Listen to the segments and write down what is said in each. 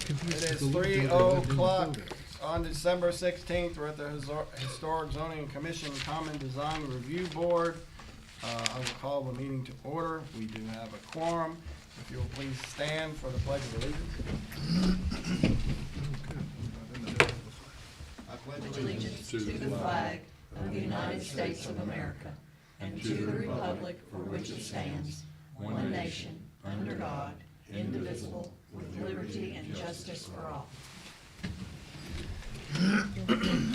It is 3:00 on December 16th. We're at the Historic Zoning Commission Common Design Review Board. I will call the meeting to order. We do have a quorum. If you will please stand for the Pledge of Allegiance. I pledge Allegiance to the flag of the United States of America and to the republic for which it stands, one nation, under God, indivisible, with liberty and justice for all. In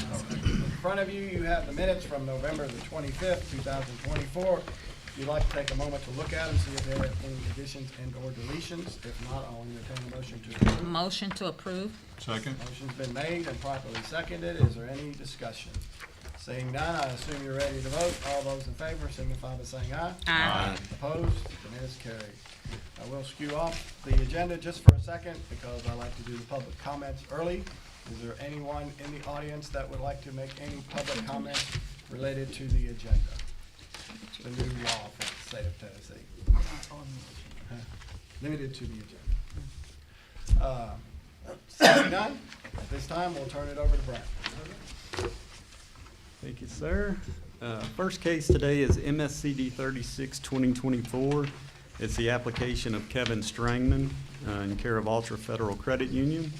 front of you, you have the minutes from November the 25th, 2024. If you'd like to take a moment to look at them, see if there are any additions and or deletions. If not, I'll entertain a motion to approve. Motion to approve. Second. Motion's been made and properly seconded. Is there any discussion? Seeing none, I assume you're ready to vote. All those in favor signify by saying aye. Aye. Opposed? The minute is carried. I will skew off the agenda just for a second because I like to do the public comments early. Is there anyone in the audience that would like to make any public comments related to the agenda? The new law for the state of Tennessee. Limited to the agenda. Seeing none, at this time, we'll turn it over to Brent. Thank you, sir. First case today is MSCD 36-2024. It's the application of Kevin Strangman in care of Ultra Federal Credit Union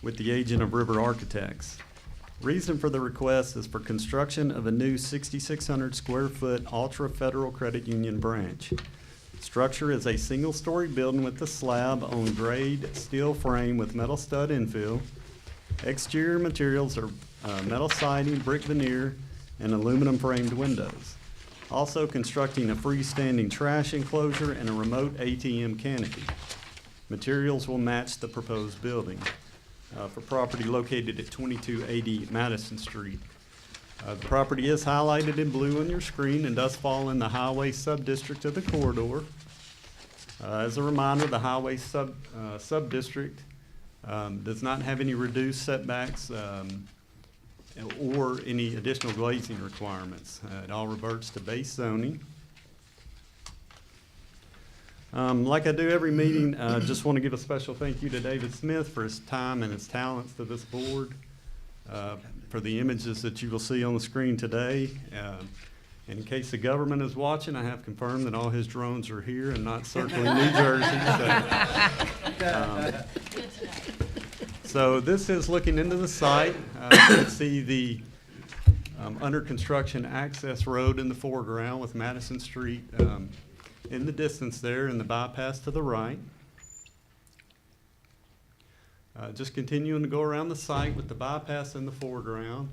with the agent of River Architects. Reason for the request is for construction of a new 6,600 square foot Ultra Federal Credit Union branch. Structure is a single-story building with a slab on grade steel frame with metal stud infill. Exterior materials are metal siding, brick veneer, and aluminum framed windows. Also constructing a freestanding trash enclosure and a remote ATM canopy. Materials will match the proposed building. For property located at 2280 Madison Street. The property is highlighted in blue on your screen and does fall in the highway sub-district of the corridor. As a reminder, the highway sub-district does not have any reduced setbacks or any additional glazing requirements. It all reverts to base zoning. Like I do every meeting, just want to give a special thank you to David Smith for his time and his talents to this board, for the images that you will see on the screen today. In case the government is watching, I have confirmed that all his drones are here and not circling New Jersey. So this is looking into the site. You can see the under construction access road in the foreground with Madison Street in the distance there and the bypass to the right. Just continuing to go around the site with the bypass in the foreground.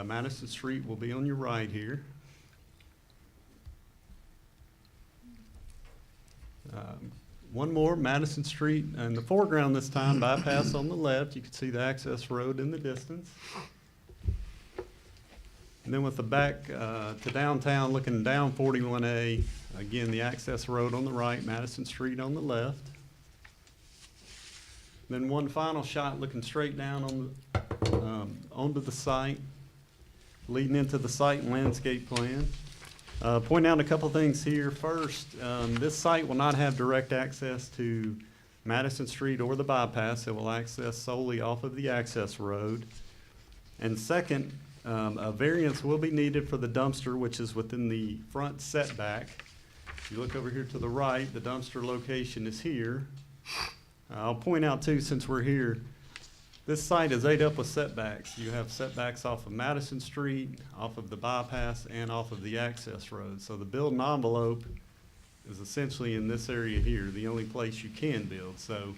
Madison Street will be on your right here. One more, Madison Street in the foreground this time, bypass on the left. You can see the access road in the distance. And then with the back to downtown, looking down 41A, again, the access road on the right, Madison Street on the left. Then one final shot looking straight down on the, onto the site, leading into the site and landscape plan. Point out a couple things here. First, this site will not have direct access to Madison Street or the bypass. It will access solely off of the access road. And second, a variance will be needed for the dumpster, which is within the front setback. If you look over here to the right, the dumpster location is here. I'll point out too, since we're here, this site is ate up with setbacks. You have setbacks off of Madison Street, off of the bypass, and off of the access road. So the building envelope is essentially in this area here, the only place you can build. So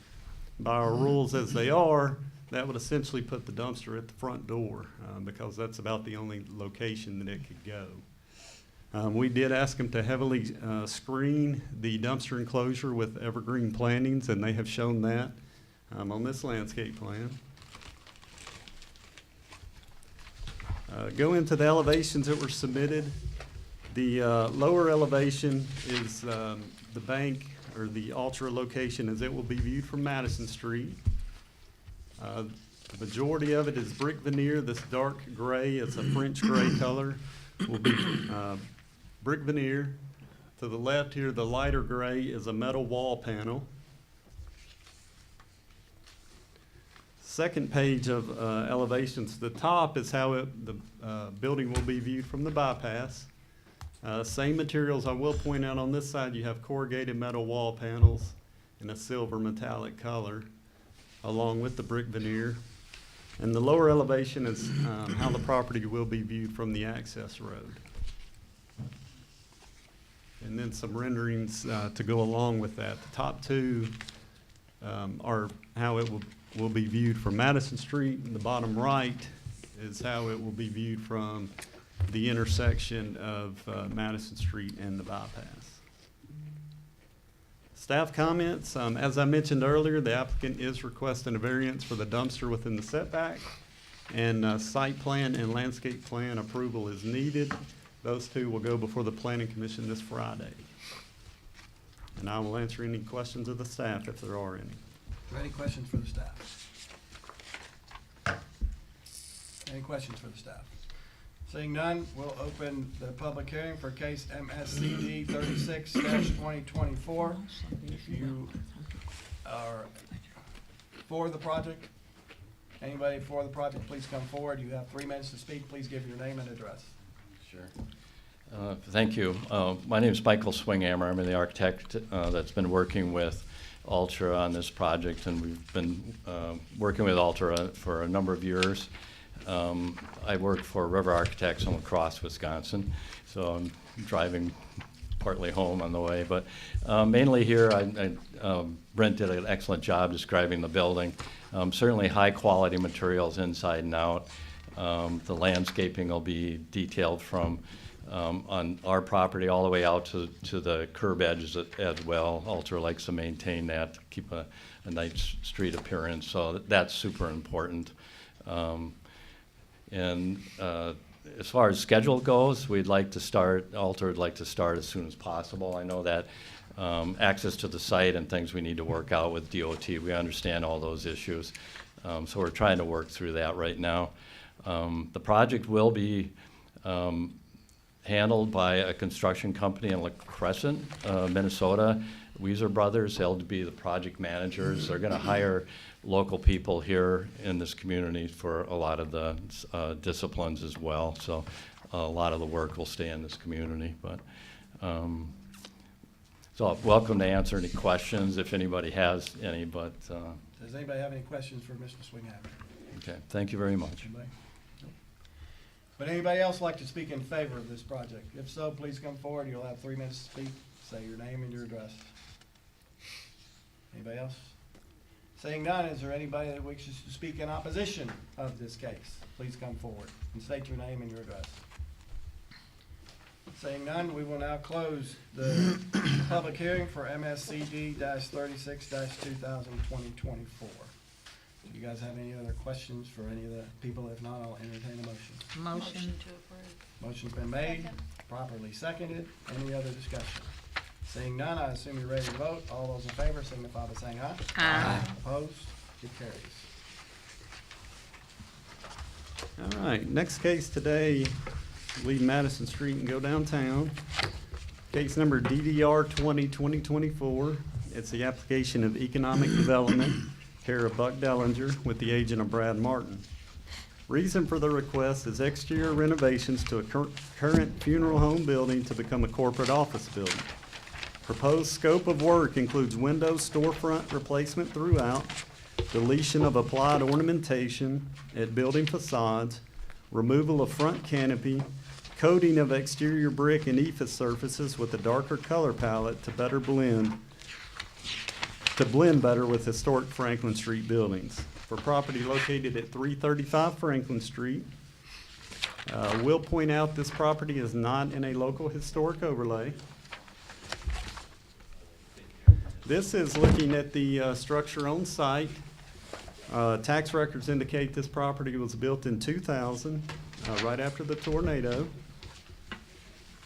by our rules as they are, that would essentially put the dumpster at the front door because that's about the only location that it could go. We did ask them to heavily screen the dumpster enclosure with evergreen plantings, and they have shown that on this landscape plan. Go into the elevations that were submitted. The lower elevation is the bank or the Ultra location as it will be viewed from Madison Street. The majority of it is brick veneer. This dark gray, it's a French gray color, will be brick veneer. To the left here, the lighter gray is a metal wall panel. second page of elevations. The top is how the building will be viewed from the bypass. Same materials. I will point out on this side you have corrugated metal wall panels in a silver metallic color along with the brick veneer. And the lower elevation is how the property will be viewed from the access road. And then some renderings to go along with that. The top two are how it will be viewed from Madison Street, and the bottom right is how it will be viewed from the intersection of Madison Street and the bypass. Staff comments, as I mentioned earlier, the applicant is requesting a variance for the dumpster within the setback, and site plan and landscape plan approval is needed. Those two will go before the Planning Commission this Friday. And I will answer any questions of the staff if there are any. Are there any questions for the staff? Any questions for the staff? Seeing none, we'll open the public hearing for case MSCD 36-2024. If you are for the project, anybody for the project, please come forward. You have 3 minutes to speak. Please give your name and address. Sure. Thank you. My name is Michael Swinghammer. I'm the architect that's been working with Ultra on this project, and we've been working with Ultra for a number of years. I work for River Architects in La Crosse, Wisconsin, so I'm driving partly home on the way. But mainly here, Brent did an excellent job describing the building. Certainly high-quality materials inside and out. The landscaping will be detailed from on our property all the way out to the curb edges as well. Ultra likes to maintain that, to keep a nice street appearance, so that's super important. And as far as schedule goes, Ultra would like to start as soon as possible. I know that access to the site and things we need to work out with DOT, we understand all those issues. So we're trying to work through that right now. The project will be handled by a construction company in La Crescent, Minnesota, Weiser Brothers. They'll be the project managers. They're going to hire local people here in this community for a lot of the disciplines as well. So a lot of the work will stay in this community. But so I'm welcome to answer any questions if anybody has any. But Does anybody have any questions for Mr. Swinghammer? okay, thank you very much. Anybody? Nope. Would anybody else like to speak in favor of this project? If so, please come forward. You'll have 3 minutes to speak. Say your name and your address. Anybody else? Seeing none, is there anybody that wishes to speak in opposition of this case? Please come forward and state your name and your address. Seeing none, we will now close the public hearing for MSCD-36-2024. Do you guys have any other questions for any of the people? If not, I'll entertain a motion. Motion to approve. Motion's been made, properly seconded. Any other discussion? Seeing none, I assume you're ready to vote. All those in favor signify by saying aye. Aye. Opposed? It carries. All right, next case today, leave Madison Street and go downtown. Case number DDR 20-2024. It's the application of economic development, care of Buck Dellinger, with the agent of Brad Martin. Reason for the request is exterior renovations to a current funeral home building to become a corporate office building. Proposed scope of work includes window storefront replacement throughout, deletion of applied ornamentation at building facades, removal of front canopy, coating of exterior brick and EIFS surfaces with a darker color palette to blend better with historic Franklin Street buildings. For property located at 335 Franklin Street, we'll point out this property is not in a local historic overlay. This is looking at the structure on site. Tax records indicate this property was built in 2000, right after the tornado.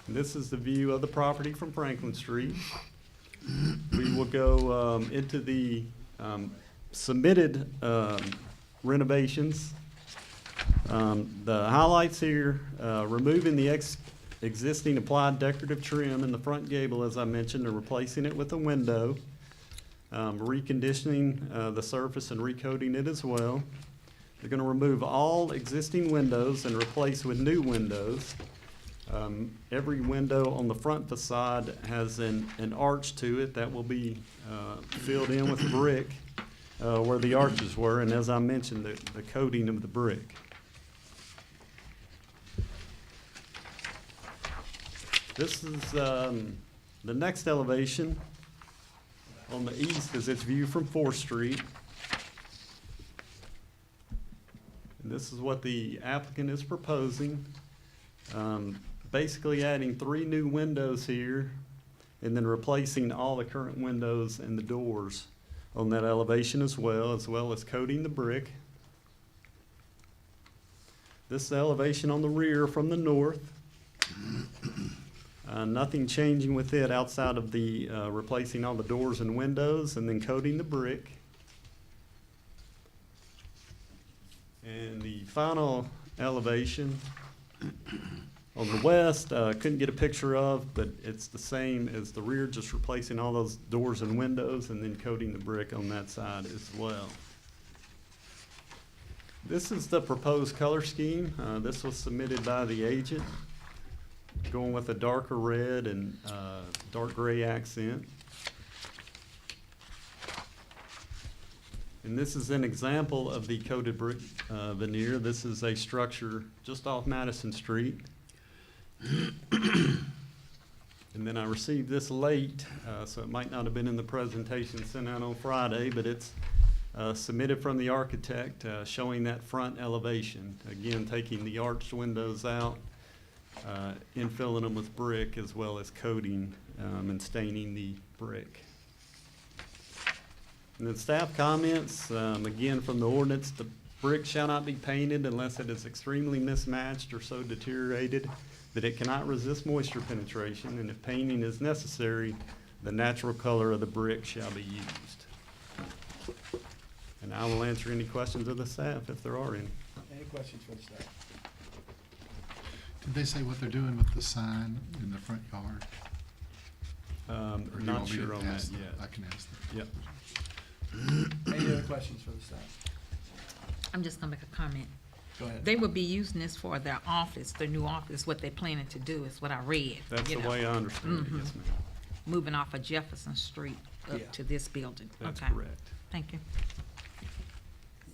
And this is the view of the property from Franklin Street. We will go into the submitted renovations. The highlights here, removing the existing applied decorative trim in the front gable, as I mentioned, and replacing it with a window. reconditioning the surface and recoating it as well. They're going to remove all existing windows and replace with new windows. Every window on the front facade has an arch to it that will be filled in with brick where the arches were, and as I mentioned, the coating of the brick. This is the next elevation on the east is its view from 4th Street. And this is what the applicant is proposing. Basically adding 3 new windows here and then replacing all the current windows and the doors on that elevation as well as coating the brick. This is the elevation on the rear from the north. Nothing changing with it outside of the replacing all the doors and windows and then coating the brick. And the final elevation on the west, couldn't get a picture of, but it's the same as the rear, just replacing all those doors and windows and then coating the brick on that side as well. This is the proposed color scheme. This was submitted by the agent, going with a darker red and dark gray accent. And this is an example of the coated brick veneer. This is a structure just off Madison Street. And then I received this late, so it might not have been in the presentation sent out on Friday, but it's submitted from the architect showing that front elevation. Again, taking the arched windows out, infilling them with brick as well as coating and staining the brick. And then staff comments, again from the ordinance, the brick shall not be painted unless it is extremely mismatched or so deteriorated that it cannot resist moisture penetration, and if painting is necessary, the natural color of the brick shall be used. And I will answer any questions of the staff if there are any. Any questions for the staff? Did they say what they're doing with the sign in the front yard? Or do you Not want me to sure on that ask them? yet. I can ask them. Yep. Any other questions for the staff? I'm just gonna make a comment. Go ahead. They would be using this for their office, their new office, what they're planning to do is what I read. That's you the know, way I understand it, yes, ma'am. Moving off of Jefferson Street Yeah. up to this building. That's Okay. correct. Thank you.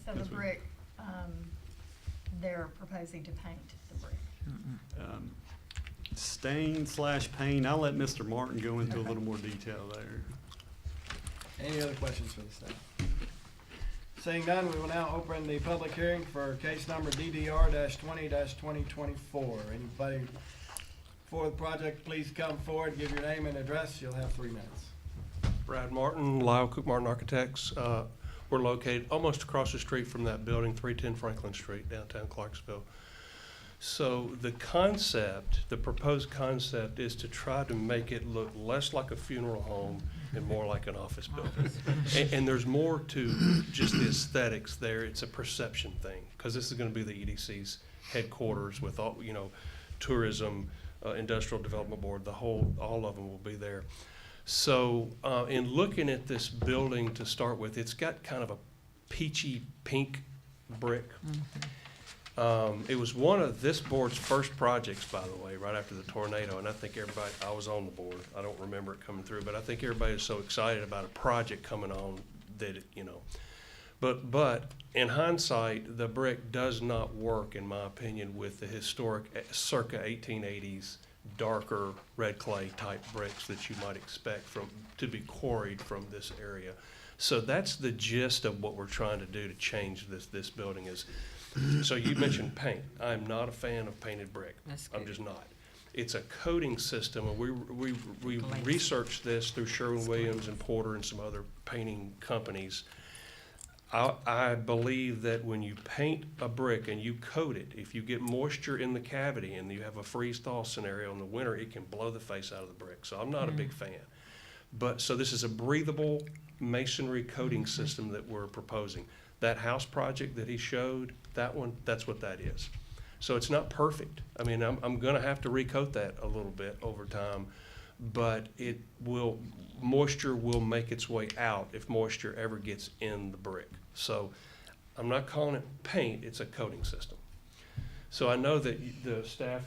So the Yes, ma'am. brick, they're proposing to paint the brick. Stain / paint, I'll let Mr. Martin go into a little more detail there. Any other questions for the staff? Seeing none, we will now open the public hearing for case number DDR-20-2024. Anybody for the project, please come forward, give your name and address. You'll have 3 minutes. Brad Martin, Lyle Cook Martin Architects. We're located almost across the street from that building, 310 Franklin Street, downtown Clarksville. So the concept, the proposed concept is to try to make it look less like a funeral home and more like an office building. And there's more to just the aesthetics there. It's a perception thing, because this is going to be the EDC's headquarters with all, you know, tourism, industrial development board, all of them will be there. So in looking at this building to start with, it's got kind of a peachy pink brick. It was one of this board's first projects, by the way, right after the tornado, and I think everybody, I was on the board, I don't remember it coming through, but I think everybody is so excited about a project coming on that, you know. But in hindsight, the brick does not work, in my opinion, with the historic circa 1880s darker red clay type bricks that you might expect to be quarried from this area. So that's the gist of what we're trying to do to change this building is. So you mentioned paint. I'm not a fan of painted brick. That's I'm good. just not. It's a coating system, and we Glaze. researched this through Sherwin-Williams and Porter and some other painting companies. I believe that when you paint a brick and you coat it, if you get moisture in the cavity and you have a freeze-thaw scenario in the winter, it can blow the face out of the brick. So I'm not a big fan. But, so this is a breathable masonry coating system that we're proposing. That house project that he showed, that one, that's what that is. So it's not perfect. I mean, I'm gonna have to recoat that a little bit over time. but moisture will make its way out if moisture ever gets in the brick. So I'm not calling it paint, it's a coating system. So I know that the staff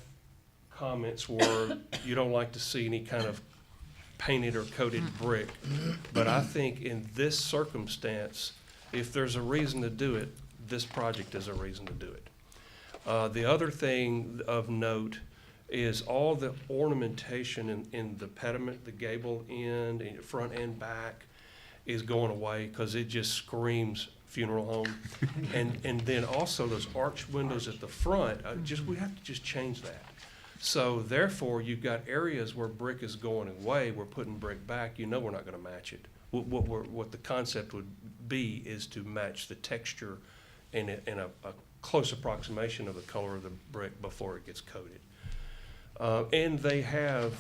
comments were, you don't like to see any kind of painted or coated brick. But I think in this circumstance, if there's a reason to do it, this project is a reason to do it. The other thing of note is all the ornamentation in the pediment, the gable end, front and back, is going away because it just screams funeral home. And then also those arched windows at the front, we have to just change that. So therefore, you've got areas where brick is going away, we're putting brick back, you know we're not gonna match it. What the concept would be is to match the texture in a close approximation of the color of the brick before it gets coated. And they have,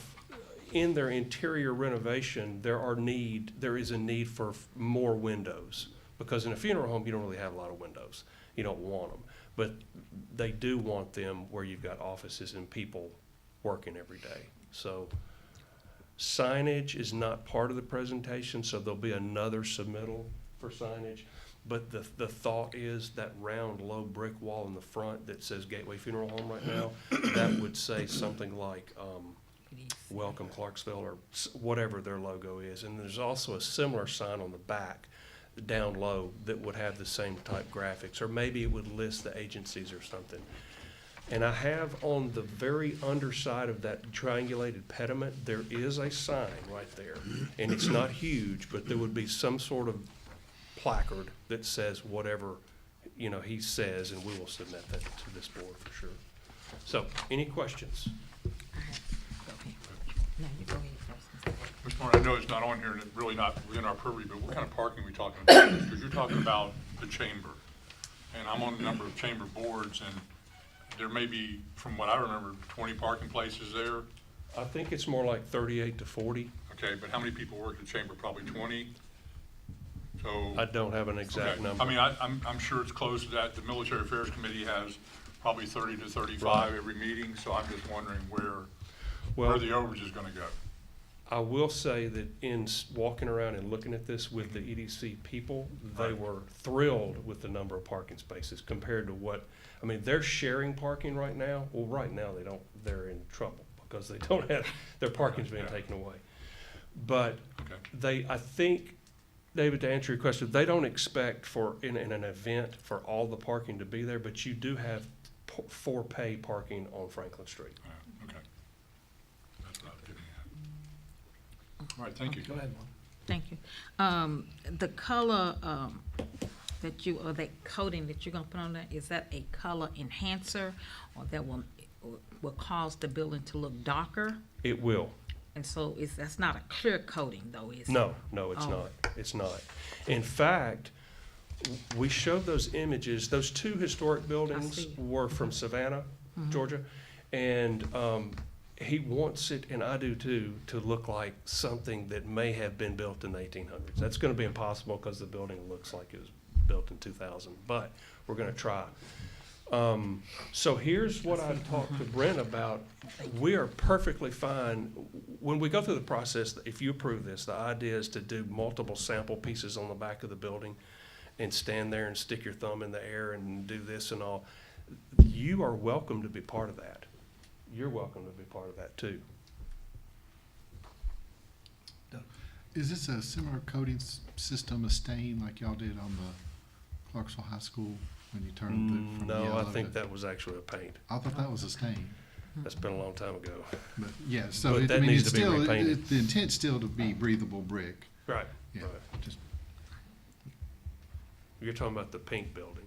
in their interior renovation, there is a need for more windows. Because in a funeral home, you don't really have a lot of windows. You don't want them. But they do want them where you've got offices and people working every day. So signage is not part of the presentation, so there'll be another submittal for signage. But the thought is that round, low brick wall in the front that says Gateway Funeral Home right now, that would say something like, Welcome Clarksville, or whatever their logo is. And there's also a similar sign on the back, down low, that would have the same type graphics, or maybe it would list the agencies or something. And I have on the very underside of that triangulated pediment, there is a sign right there. And it's not huge, but there would be some sort of placard that says whatever, he says, and we will submit that to this board for sure. So, any questions? No, you go ahead first. Mr. Martin, I know it's not on here, and it's really not within our purview, but what kind of parking are we talking about? Because you're talking about the chamber, and I'm on a number of chamber boards, and there may be, from what I remember, 20 parking places there. I think it's more like 38 to 40. Okay, but how many people work in the chamber? Probably 20? So. I don't have an exact Okay. number. I mean, I'm sure it's close to that. The Military Affairs Committee has probably 30 to 35 Right. every meeting, so I'm just wondering where Well, the overage is gonna go. I will say that in walking around and looking at this with the EDC people, they Right. were thrilled with the number of parking spaces compared to they're sharing parking right now. Well, right now they're in trouble because they don't have, their parking's being taken away. But Okay. I think, David, to answer your question, they don't expect in an event for all the parking to be there, but you do have for pay parking on Franklin Street. Okay. That's what I was getting at. All right, thank you. Go ahead, Mom. Thank you. The color, that coating that you're gonna put on there, is that a color enhancer, or that will cause the building to look darker? It will. And so that's not a clear coating though, is it? No, it's Oh. not. It's not. In fact, we showed those images. Those two historic buildings see. were from Savannah, Georgia. And he wants it, and I do too, to look like something that may have been built in the 1800s. That's going to be impossible because the building looks like it was built in 2000, but we're going to try. So here's what I talked to Brent about. We are perfectly fine. When we go through the process, if you approve this, the idea is to do multiple sample pieces on the back of the building and stand there and stick your thumb in the air and do this and all. You are welcome to be part of that. You're welcome to be part of that too. Is this a similar coating system, a stain like y'all did on the Clarksville High School when you turned it from yellow? No, I think that was actually a paint. I thought that was a stain. That's been a long time ago. But yeah, so But it, I that mean, needs it's to be still, repainted. the intent's still to be breathable brick. Right. Yeah, Right. just, You're talking about the pink building.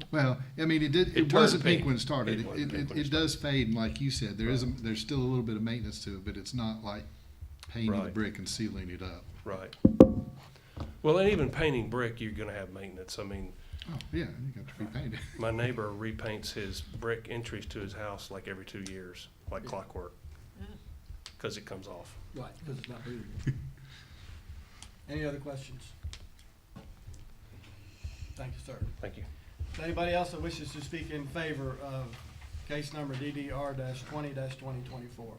well, I mean, It it turned wasn't pink pink. when it started. It wasn't pink when it It does fade, and like you said, there's still a little bit of maintenance to it, but it's not like painting the Right. brick and sealing it up. Right. Well, and even painting brick, you're gonna have maintenance. I mean, Oh, yeah, you got to repaint it. my neighbor repaints his brick entries to his house like every 2 years, like clockwork, because it comes off. Right, because it's not breathable. Any other questions? Thank you, sir. Thank you. Anybody else that wishes to speak in favor of case number DDR 20-2024.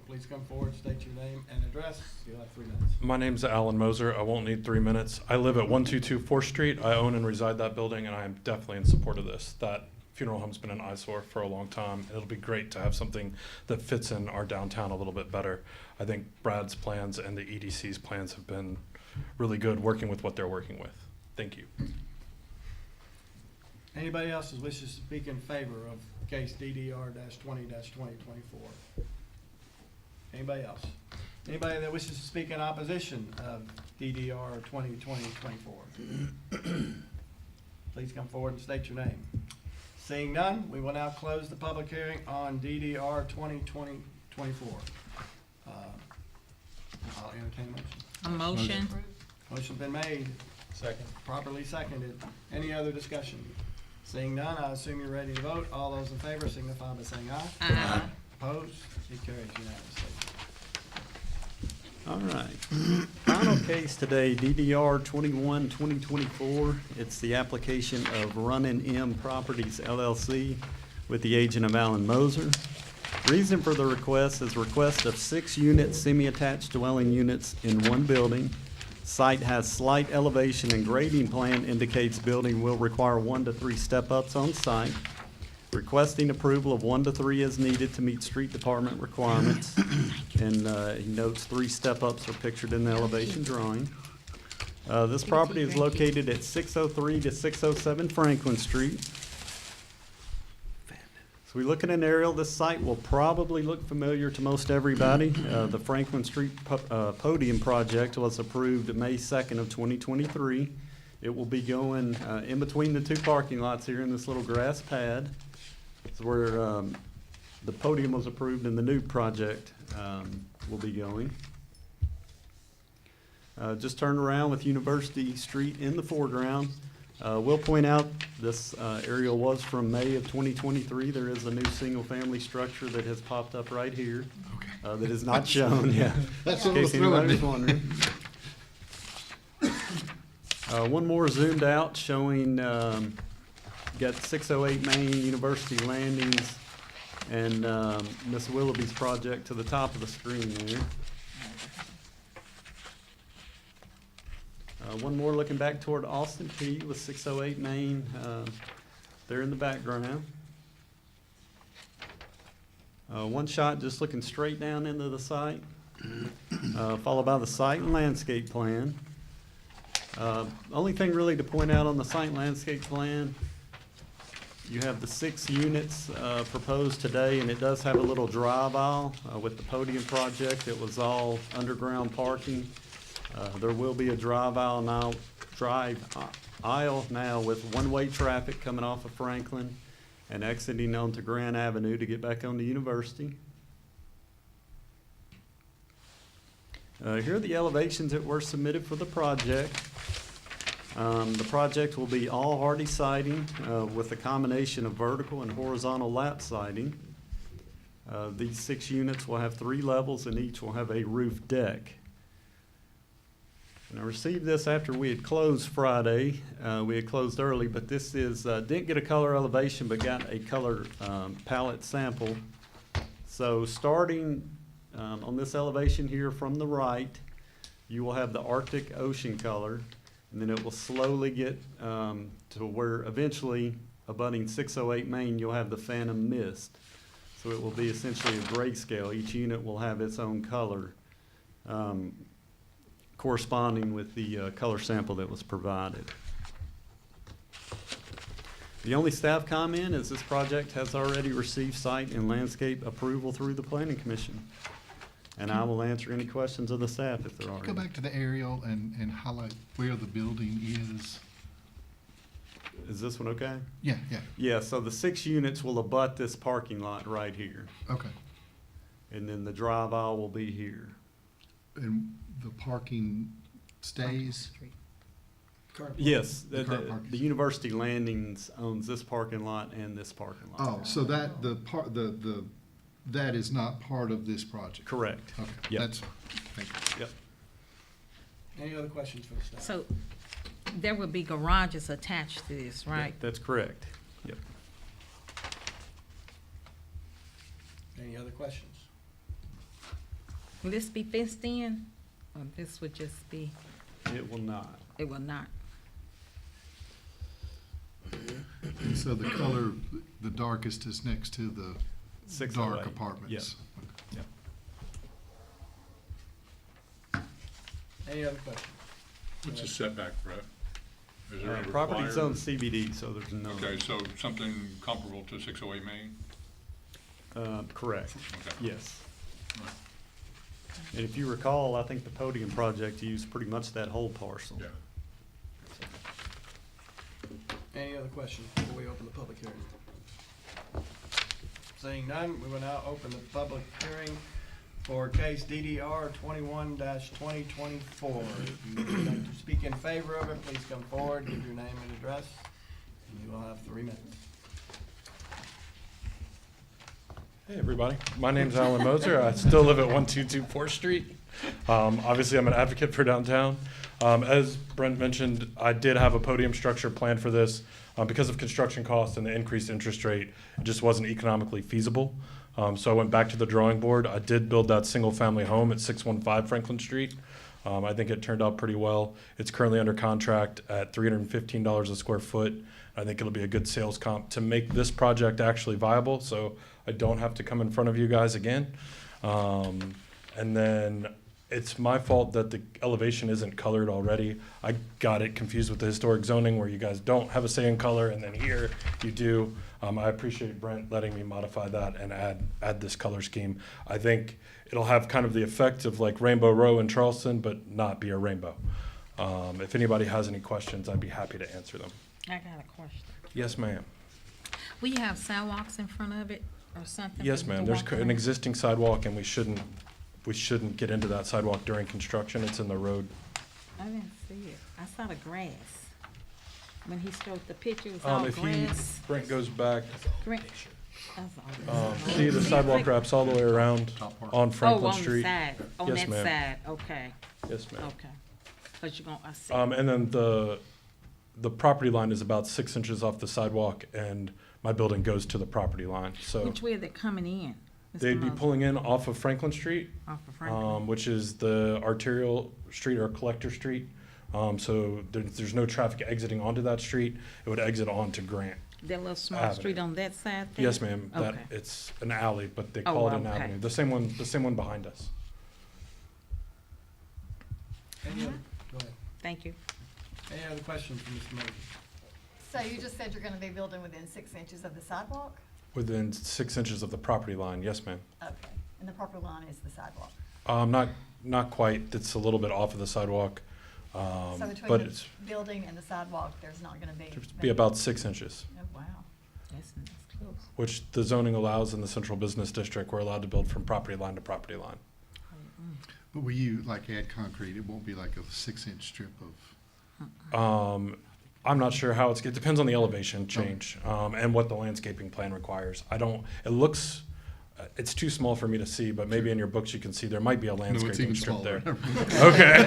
Please come forward, state your name and address. You'll have 3 minutes. My name's Alan Moser. I won't need 3 minutes. I live at 122 4th Street. I own and reside that building, and I am definitely in support of this. That funeral home's been an eyesore for a long time, and it'll be great to have something that fits in our downtown a little bit better. I think Brad's plans and the EDC's plans have been really good working with what they're working with. Thank you. Anybody else who wishes to speak in favor of case DDR 20-2024? Anybody else? Anybody that wishes to speak in opposition of DDR 20-2024? Please come forward and state your name. Seeing none, we will now close the public hearing on DDR 20-2024. I'll entertain a motion. A motion? Motion's been made. Second. Properly seconded. Any other discussion? Seeing none, I assume you're ready to vote. All those in favor signify by saying aye. Aye. Opposed? It carries unanimously. All right. Final case today, DDR 21-2024. It's the application of Runnin' M Properties LLC with the agent of Alan Moser. Reason for the request is request of 6-unit semi-attached dwelling units in one building. Site has slight elevation and grading plan indicates building will require 1 to 3 step-ups on site. Requesting approval of 1 to 3 as needed to meet street department requirements. And he notes 3 step-ups are pictured in the elevation drawing. This property is located at 603 to 607 Franklin Street. So we look at an aerial, this site will probably look familiar to most everybody. The Franklin Street Podium project was approved May 2nd of 2023. It will be going in between the 2 parking lots here in this little grass pad. It's where the podium was approved and the new project will be going. Just turned around with University Street in the foreground. We'll point out this aerial was from May of 2023. There is a new single-family structure that has popped up right here that is not shown. Yeah, That's in what case was throwing anybody me. was wondering. One more zoomed out showing got 608 Main University Landings and Miss Willoughby's project to the top of the screen there. One more looking back toward Austin P with 608 Main there in the background. One shot just looking straight down into the site, followed by the site and landscape plan. Only thing really to point out on the site and landscape plan, you have the 6 units proposed today, and it does have a little drive aisle with the podium project. It was all underground parking. There will be a drive aisle now with one-way traffic coming off of Franklin and exiting onto Grant Avenue to get back onto University. Here are the elevations that were submitted for the project. The project will be all hardy siding with a combination of vertical and horizontal lap siding. These 6 units will have 3 levels and each will have a roof deck. And I received this after we had closed Friday. We had closed early, but this is, didn't get a color elevation, but got a color palette sample. So starting on this elevation here from the right, you will have the Arctic Ocean color, and then it will slowly get to where eventually, abutting 608 Main, you'll have the Phantom Mist. So it will be essentially a grayscale. Each unit will have its own color, corresponding with the color sample that was provided. The only staff comment is this project has already received site and landscape approval through the Planning Commission. And I will answer any questions of the staff if there are Go any. back to the aerial and highlight where the building is. Is this one okay? Yeah, yeah, Yeah, so the 6 units will abut this parking lot right here. okay. And then the drive aisle will be here. And the parking stays? Current- Yes, The current parking. the University Landings owns this parking lot and this parking lot. Oh, so that, that is not part of this project? Correct. Okay, Yep. that's, thank you. Yep. Any other questions for the staff? So there will be garages attached to this, right? That's correct. Yep. Any other questions? Will this be fenced in, or this would just be, It will not. it will not? So the color, the darkest is next to the 608. dark apartments. Any other questions? What's the setback, Brett? Is there a Property's required- on CBD, so there's no. Okay, so something comparable to 608 Main? Correct, Okay. yes. Right. And if you recall, I think the podium project used pretty much that whole parcel. Yeah. Any other questions before we open the public hearing? Seeing none, we will now open the public hearing for case DDR 21-2024. If you would like to speak in favor of it, please come forward, give your name and address, and you will have 3 minutes. Hey, everybody. My name's Alan Moser. I still live at 122 4th Street. Obviously, I'm an advocate for downtown. As Brent mentioned, I did have a podium structure planned for this. Because of construction costs and the increased interest rate, it just wasn't economically feasible. So I went back to the drawing board. I did build that single-family home at 615 Franklin Street. I think it turned out pretty well. It's currently under contract at $315 a square foot. I think it'll be a good sales comp to make this project actually viable, so I don't have to come in front of you guys again. And then it's my fault that the elevation isn't colored already. I got it confused with the historic zoning where you guys don't have a say in color, and then here you do. I appreciate Brent letting me modify that and add this color scheme. I think it'll have kind of the effect of like Rainbow Row in Charleston, but not be a rainbow. If anybody has any questions, I'd be happy to answer them. I got a question. Yes, ma'am. Will you have sidewalks in front of it or something? Yes, for ma'am. people There's to walk an around? existing sidewalk, and we shouldn't get into that sidewalk during construction. It's in the road. I didn't see it. I saw the grass. When he showed the picture, it was all If grass. Brent goes back, Green. That's all. see the sidewalk wraps all the way around on Franklin Oh, on the Street. side, on Yes, that ma'am. side, okay, Yes, ma'am. okay. But you're gonna, I see. And then the property line is about 6 inches off the sidewalk, and my building goes to the property line. So Which way are they coming in? Mr. they'd be Moses? pulling in off of Franklin Street, Off of Franklin? which is the arterial street or collector street. So there's no traffic exiting onto that street. It would exit onto Grant. That little small Avenue. street on that side there? Yes, ma'am. That Okay. it's an alley, but they Oh, call it an okay. avenue. The same one behind us. Any other, go ahead. Thank you. Any other questions for Mr. Moses? So you just said you're gonna be building within 6 inches of the sidewalk? Within 6 inches of the property line. Yes, ma'am. Okay, and the proper line is the sidewalk. Not quite. It's a little bit off of the sidewalk. So But between the it's building and the sidewalk, there's not gonna be? be about 6 inches, Oh, wow. That's close. which the zoning allows in the central business district. We're allowed to build from property line to property line. But will you like add concrete? It won't be like a 6-inch strip of, I'm not sure how it depends on the elevation change, and what the landscaping plan requires. It's too small for me to see, but maybe in your books you can see there might be a no, it's landscaping even strip smaller. there. Okay.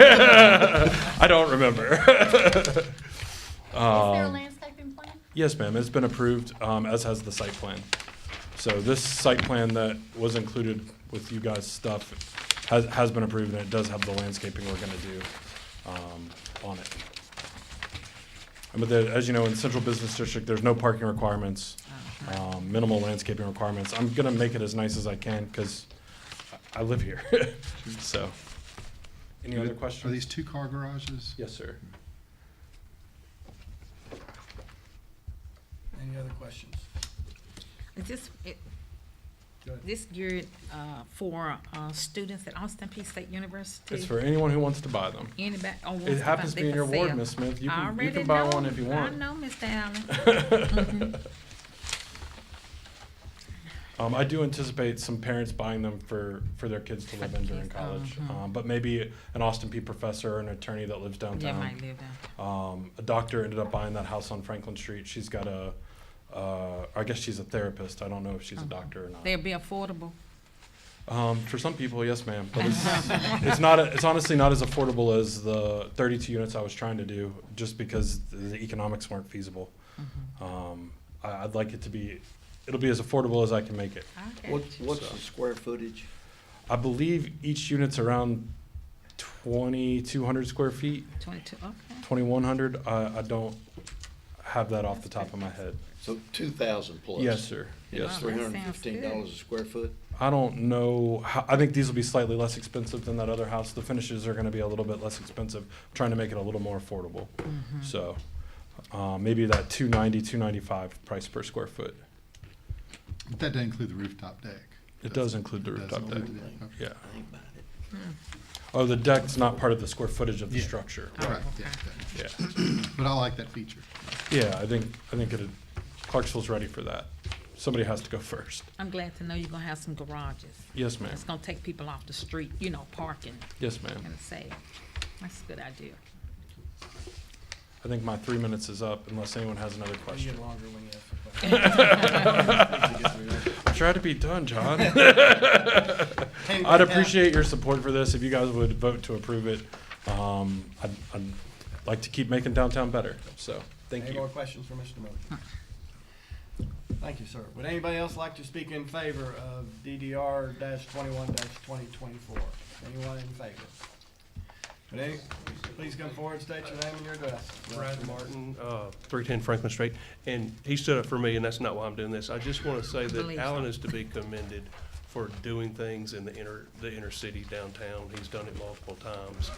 I don't remember. Is there a Um, landscaping plan? Yes, ma'am. It's been approved, as has the site plan. So this site plan that was included with you guys' stuff has been approved, and it does have the landscaping we're gonna do, on it. But as you know, in Central Business District, there's no parking requirements, minimal landscaping requirements. I'm gonna make it as nice as I can, because I live here. So, any other Are questions? these 2-car garages? Yes, sir. Any other questions? Is Go ahead. this geared, for, students at Austin Peay State University? It's for anyone who wants to buy them. Anybody, oh, wants It happens buy- to be in they your for ward, sale. Miss Smith. You I can already buy know. one if you want. I know, Mr. Allen. I do anticipate some parents buying them for their kids to live in during kids, college. uh-huh. But maybe an Austin Peay professor or an attorney that lives Yeah, downtown. might live there. A doctor ended up buying that house on Franklin Street. She's got I guess she's a therapist. I don't know if she's a doctor or not. They'll be affordable. For some people, yes, ma'am. But it's honestly not as affordable as the 32 units I was trying to do, just because the economics weren't feasible. I'd like it to be it'll be as affordable as I can make it. I got you. What's the square footage? I believe each unit's around 2,200 square feet, 22, okay. 2,100. I don't have that off the top of my head. So 2,000 plus? Yes, sir. And Yes, it's Wow, that sounds good. $315 a square foot? I don't know. I think these will be slightly less expensive than that other house. The finishes are going to be a little bit less expensive, trying to make it a little more affordable. So maybe that $290, $295 price per square foot. But that doesn't include the rooftop deck. It does include the It does rooftop deck. include the deck, okay. Yeah. I ain't buying it. Oh, the deck's not part of the square footage of the Yeah. structure. Right, yeah, Yeah. yeah. But I like that feature. Yeah, I think Clarksville's ready for that. Somebody has to go first. I'm glad to know you're gonna have some garages. Yes, ma'am. It's gonna take people off the street, you know, parking Yes, ma'am. and save. That's a good idea. I think my 3 minutes is up unless anyone has another You question. get longer when you ask a question. I try to be done, John. Anybody I'd have- appreciate your support for this if you guys would vote to approve it. I'd like to keep making downtown better, so thank Any you. more questions for Mr. Miller? Thank you, sir. Would anybody else like to speak in favor of DDR 21-2024? Anyone in favor? Would any, please come forward, state your name and your address. Brad Martin, 310 Franklin Street, and he stood up for me, and that's not why I'm doing this. I just want to say that Believe Alan so. is to be commended for doing things in the inner city downtown. He's done it multiple times,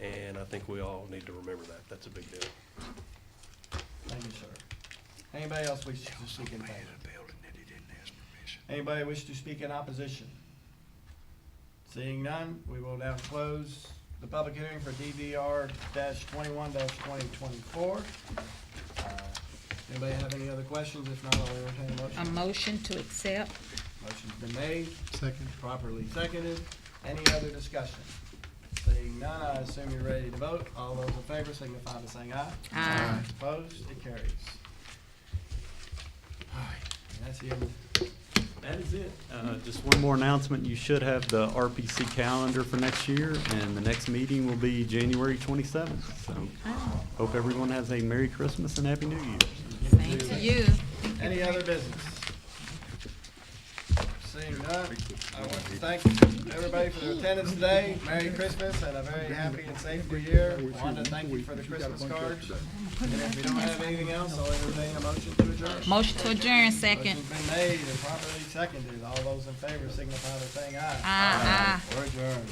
and I think we all need to remember that. That's a big deal. Thank you, sir. Anybody else wish to speak in favor? Anybody wish to speak in opposition? Seeing none, we will now close the public hearing for DVR 21-2024. Anybody have any other questions? If not, I'll entertain a A motion. motion to accept. Motion's been made, Second. properly seconded. Any other discussion? Seeing none, I assume you're ready to vote. All those in favor signify by saying aye. Aye. Opposed? It carries. All right, and that's the end. That is it. Just one more announcement. You should have the RPC calendar for next year, and the next meeting will be January 27th. So hope everyone has a Merry Christmas and Happy New Year. Same to you. Any other business? Seeing none, I want to thank everybody for their attendance today. Merry Christmas and a very happy and safe New Year. I want to thank you for the Christmas cards. And if we don't have anything else, I'll entertain a motion to adjourn. Motion to adjourn, second. Motion's been made and properly seconded. All those in favor signify by saying aye. Aye. We're adjourned.